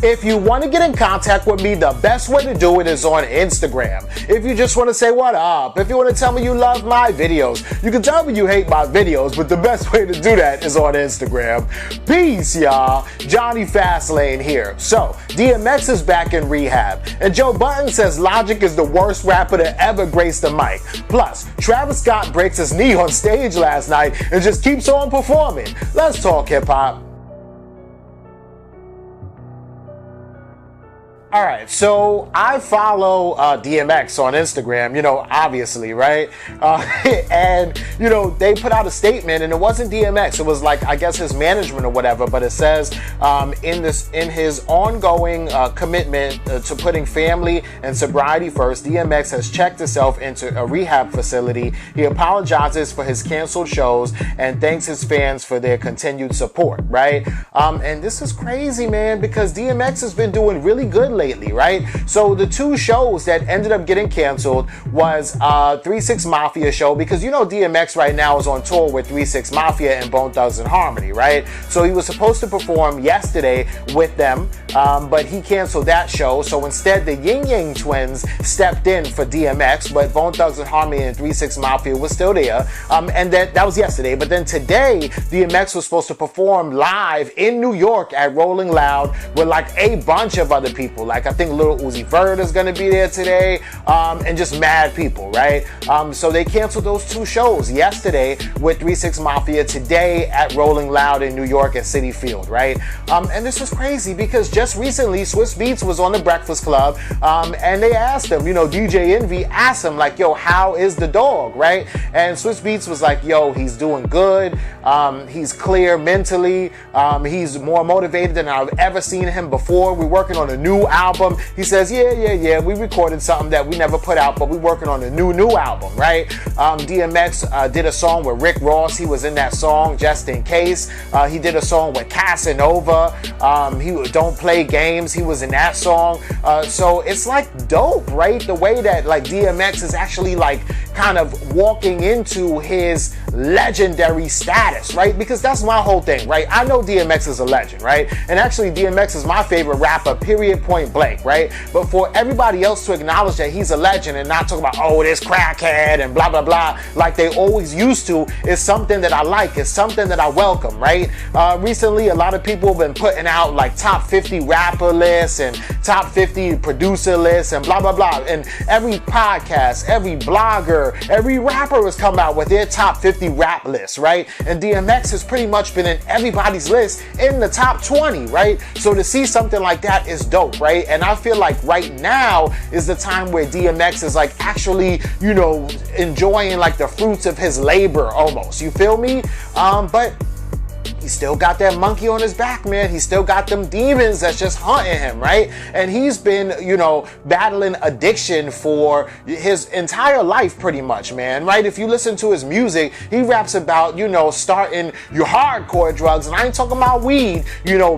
If you want to get in contact with me, the best way to do it is on Instagram. If you just want to say what up, if you want to tell me you love my videos, you can tell me you hate my videos, but the best way to do that is on Instagram. Peace, y'all. Jonny Fastlane here. So, DMX is back in rehab, and Joe Budden says Logic is the worst rapper to ever grace the mic. Plus, Travis Scott breaks his knee on stage last night and just keeps on performing. Let's talk hip-hop. All right, so I follow DMX on Instagram, obviously, right? And, they put out a statement, and it wasn't DMX. It was like, I guess, his management or whatever, but it says in his ongoing commitment to putting family and sobriety first, DMX has checked himself into a rehab facility. He apologizes for his canceled shows and thanks his fans for their continued support, right? And this is crazy, man, because DMX has been doing really good lately, right? So the two shows that ended up getting canceled was 3 6 Mafia show, because DMX right now is on tour with 3 6 Mafia and Bone Thugs and Harmony, right? So he was supposed to perform yesterday with them, but he canceled that show. So instead the Yin Yang Twins stepped in for DMX, but Bone Thugs and Harmony and 3 6 Mafia was still there. And that was yesterday. But then today DMX was supposed to perform live in New York at Rolling Loud with like a bunch of other people. Like I think Lil Uzi Vert is going to be there today, and just mad people, right? So they canceled those two shows yesterday with 3 6 Mafia, today at Rolling Loud in New York at Citi Field, right? And this was crazy because just recently Swizz Beatz was on the Breakfast Club, and they asked him, DJ Envy asked him like, yo, how is the dog, right? And Swizz Beatz was like, yo, he's doing good. He's clear mentally. He's more motivated than I've ever seen him before. We're working on a new album. He says, yeah, we recorded something that we never put out, but we're working on a new album, right? DMX did a song with Rick Ross. He was in that song, Just In Case. He did a song with Casanova. He Don't Play Games. He was in that song. So it's like dope, right? The way that like DMX is actually like kind of walking into his legendary status, right? Because that's my whole thing, right? I know DMX is a legend, right? And actually DMX is my favorite rapper, period, point blank, right? But for everybody else to acknowledge that he's a legend and not talk about, oh, this crackhead and blah, blah, blah, like they always used to, is something that I like. It's something that I welcome, right? Recently, a lot of people have been putting out like top 50 rapper lists and top 50 producer lists and blah, blah, blah. And every podcast, every blogger, every rapper has come out with their top 50 rap lists, right? And DMX has pretty much been in everybody's list in the top 20, right? So to see something like that is dope, right? And I feel like right now is the time where DMX is like actually, enjoying like the fruits of his labor almost. You feel me? But he still got that monkey on his back, man. He still got them demons that's just haunting him, right? And he's been, battling addiction for his entire life pretty much, man, right? If you listen to his music, he raps about, starting your hardcore drugs. And I ain't talking about weed,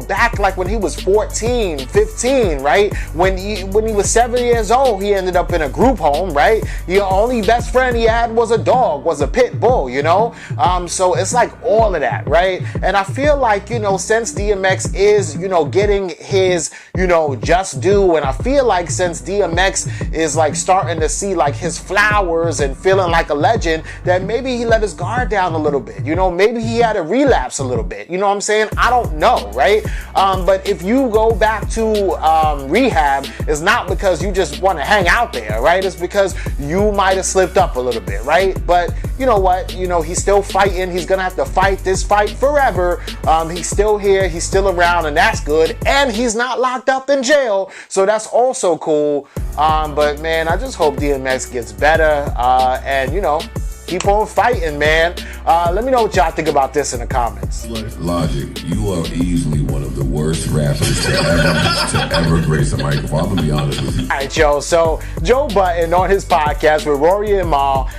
back like when he was 14, 15, right? When he was 7 years old, he ended up in a group home, right? The only best friend he had was a dog, was a pit bull, So it's like all of that, right? And I feel like, since DMX is, getting his, just due, and I feel like since DMX is like starting to see like his flowers and feeling like a legend, that maybe he let his guard down a little bit, maybe he had a relapse a little bit, what I'm saying? I don't know, right? But if you go back to rehab, it's not because you just want to hang out there, right? It's because you might have slipped up a little bit, right? But you know what? He's still fighting. He's gonna have to fight this fight forever. He's still here, he's still around, and that's good. And he's not locked up in jail, so that's also cool. But man, I just hope DMX gets better, and keep on fighting, man. Let me know what y'all think about this in the comments. Logic, you are easily one of the worst rappers to ever grace a microphone. I'm gonna be honest with you. All right, yo. So Joe Budden on his podcast with Rory and Mal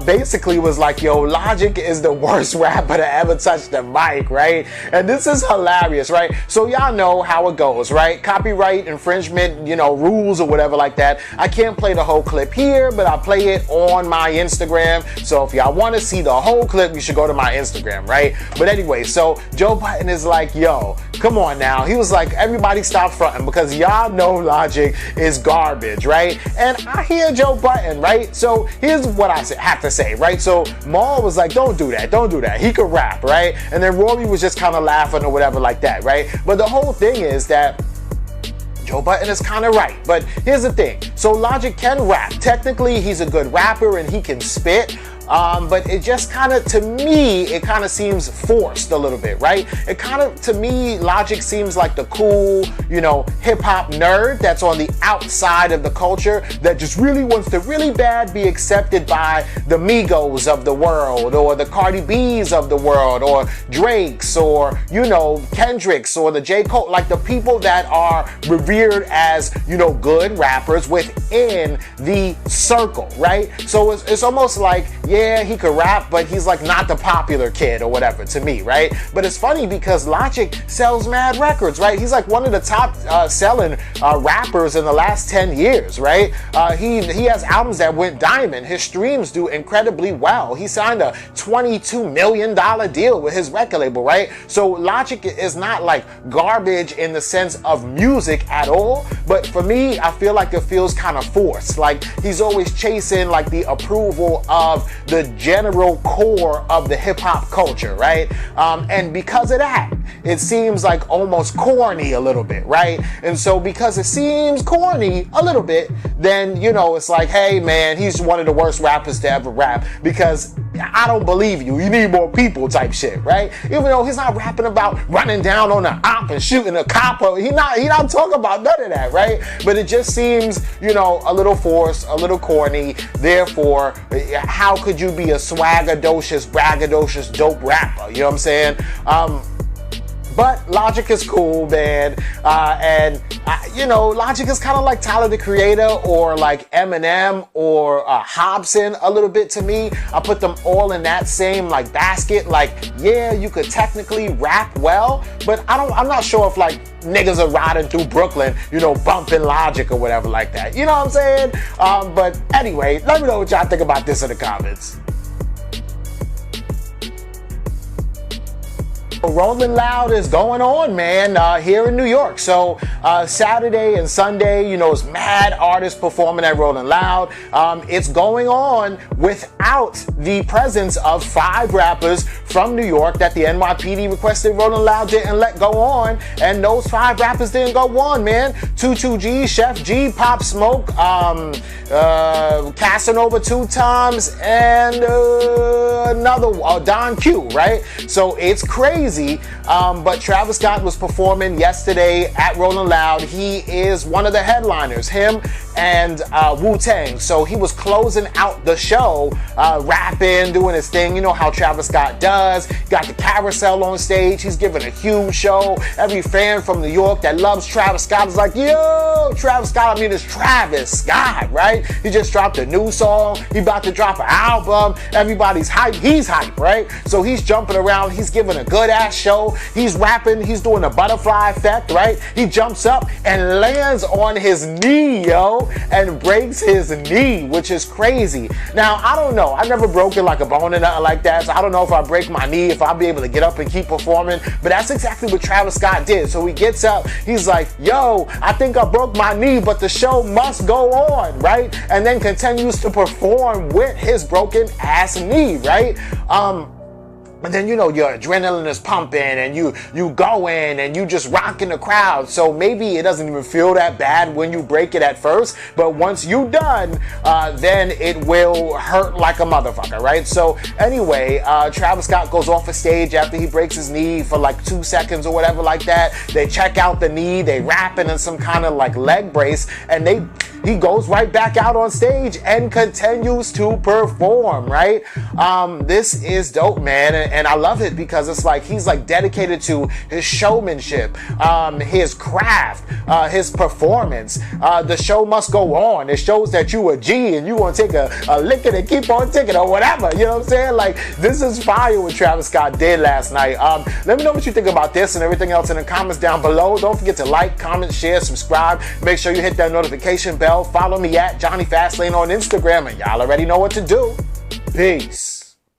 basically was like, yo, Logic is the worst rapper to ever touch the mic, right? And this is hilarious, right? So y'all know how it goes, right? Copyright infringement, rules or whatever like that. I can't play the whole clip here, but I'll play it on my Instagram. So if y'all want to see the whole clip, you should go to my Instagram, right? But anyway, so Joe Budden is like, yo, come on now. now. He was like, everybody stop fronting because y'all know Logic is garbage, right? And I hear Joe Budden, right? So here's what I have to say, right? So Maul was like, don't do that, don't do that. He could rap, right? And then Rory was just kind of laughing or whatever like that, right? But the whole thing is that Joe Budden is kind of right. But here's the thing. So Logic can rap. Technically, he's a good rapper and he can spit. But it just kind of, to me, it kind of seems forced a little bit, right? It kind of, to me, Logic seems like the cool, you know, hip-hop nerd that's on the outside of the culture that just really wants to really bad be accepted by the Migos of the world or the Cardi B's of the world or Drake's or, you know, Kendrick's or the J. Cole, like the people that are revered as, you know, good rappers within the circle, right? So it's almost like, yeah, he could rap, but he's like not the popular kid or whatever to me, right? But it's funny because Logic sells mad records, right? He's like one of the top selling rappers in the last 10 years, right? He has albums that went diamond. His streams do incredibly well. He signed a $22 million deal with his record label, right? So Logic is not like garbage in the sense of music at all, but for me, I feel like it feels kind of forced. Like he's always chasing like the approval of the general core of the hip-hop culture, right? And because of that, it seems like almost corny a little bit, right? And so because it seems corny a little bit, then, you know, it's like, hey man, he's one of the worst rappers to ever rap because I don't believe you. You need more people type shit, right? Even though he's not rapping about running down on an op and shooting a cop. He not talking about none of that, right? But it just seems, you know, a little forced, a little corny. Therefore, how could you be a swaggadocious, braggadocious, dope rapper? You know what I'm saying? But Logic is cool, man. You know, Logic is kind of like Tyler, the Creator, or like Eminem, or Hobson a little bit to me. I put them all in that same like basket. Like, yeah, you could technically rap well, but I'm not sure if like niggas are riding through Brooklyn, you know, bumping Logic or whatever like that. You know what I'm saying? But anyway, let me know what y'all think about this in the comments. Rolling Loud is going on, man, here in New York. So Saturday and Sunday, you know, it's mad artists performing at Rolling Loud. It's going on without the presence of 5 rappers from New York that the NYPD requested Rolling Loud didn't let go on. And those 5 rappers didn't go on, man. 22G, Chef G, Pop Smoke, Casanova 2 times, and another Don Q, right? So it's crazy. But Travis Scott was performing yesterday at Rolling Loud. He is one of the headliners, him and Wu-Tang. So he was closing out the show, rapping, doing his thing. You know how Travis Scott does. Got the carousel on stage. He's giving a huge show. Every fan from New York that loves Travis Scott is like, yo, Travis Scott, I mean, it's Travis Scott, right? He just dropped a new song. He about to drop an album. Everybody's hype. He's hype, right? So he's jumping around. He's giving a good ass show. He's rapping. He's doing the butterfly effect, right? He jumps up and lands on his knee, yo, and breaks his knee, which is crazy. Now, I don't know. I never broken like a bone or nothing like that, so I don't know if I break my knee, if I'll be able to get up and keep performing, but that's exactly what Travis Scott did. So he gets up, he's like, yo, I think I broke my knee, but the show must go on, right? And then continues to perform with his broken ass knee, right? And then, you know, your adrenaline is pumping and you go in and you just rocking the crowd. So maybe it doesn't even feel that bad when you break it at first, but once you done, then it will hurt like a motherfucker, right? So anyway, Travis Scott goes off the stage after he breaks his knee for like 2 seconds or whatever like that. They check out the knee, they wrap it in some kind of like leg brace, and he goes right back out on stage and continues to perform, right? This is dope, man, and I love it because it's like he's like dedicated to his showmanship, his craft, his performance. The show must go on. It shows that you a G and you want to take a licking and keep on ticking or whatever. You know what I'm saying? Like, this is fire what Travis Scott did last night. Let me know what you think about this and everything else in the comments down below. Don't forget to like, comment, share, subscribe. Make sure you hit that notification bell. Follow me at Jonny Fastlane on Instagram, and y'all already know what to do. Peace.